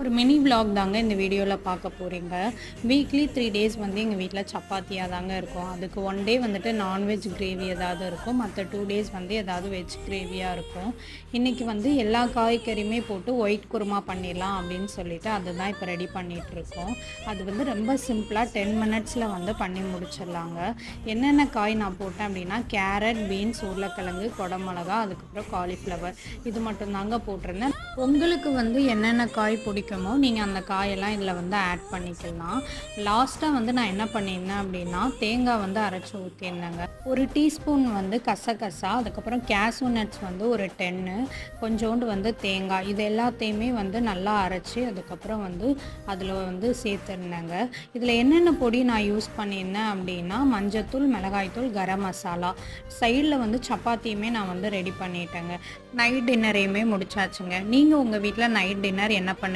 ஒரு mini vlog தாங்க இந்த வீடியோவில் பார்க்க போகிறீங்க. வீக்லி 3 டேஸ் வந்து எங்கள் வீட்டில் சப்பாத்தியாக தாங்க இருக்கும். அதுக்கு 1 டே வந்துட்டு நான்வெஜ் கிரேவி ஏதாவது இருக்கும், மற்ற 2 டேஸ் வந்து ஏதாவது வெஜ் கிரேவியாக இருக்கும். இன்றைக்கி வந்து எல்லா காய்கறியுமே போட்டு ஒயிட் குருமா பண்ணிடலாம் அப்படின்னு சொல்லிட்டு அதுதான் இப்போ ரெடி பண்ணிகிட்ருக்கோம். அது வந்து ரொம்ப சிம்பிளாக 10 மினிட்ஸில் வந்து பண்ணி முடிச்சிடலாங்க. என்னென்ன காய் நான் போட்டேன் அப்படின்னா கேரட், பீன்ஸ், உருளைக்கிழங்கு, குடமிளகா, அதுக்கப்புறம் காலிஃப்ளவர் இது மட்டும்தாங்க போட்டிருந்தேன். உங்களுக்கு வந்து என்னென்ன காய் பிடிக்குமோ நீங்கள் அந்த காயெல்லாம் இதில் வந்து ஆட் பண்ணிக்கலாம். லாஸ்ட்டாக வந்து நான் என்ன பண்ணியிருந்தேன் அப்படின்னா தேங்காய் வந்து அரைச்சி ஊற்றியிருந்தேங்க. 1 டீஸ்பூன் வந்து கசகசா, அதுக்கப்புறம் கேஷ்யூ நட்ஸ் வந்து ஒரு 10, கொஞ்சோண்டு வந்து தேங்காய், இது எல்லாத்தையுமே வந்து நல்லா அரைச்சி அதுக்கப்புறம் வந்து அதில் வந்து சேர்த்துருந்தேங்க. இதில் என்னென்ன பொடி நான் யூஸ் பண்ணியிருந்தேன் அப்படின்னா மஞ்சத்தூள், மிளகாய்த்தூள், கரம் மசாலா. சைடில் வந்து சப்பாத்தியுமே நான் வந்து ரெடி பண்ணிட்டேங்க. நைட் டின்னரையுமே முடிச்சாச்சுங்க. நீங்கள் உங்கள் வீட்டில் நைட் டின்னர் என்ன பண்ணுவீங்க?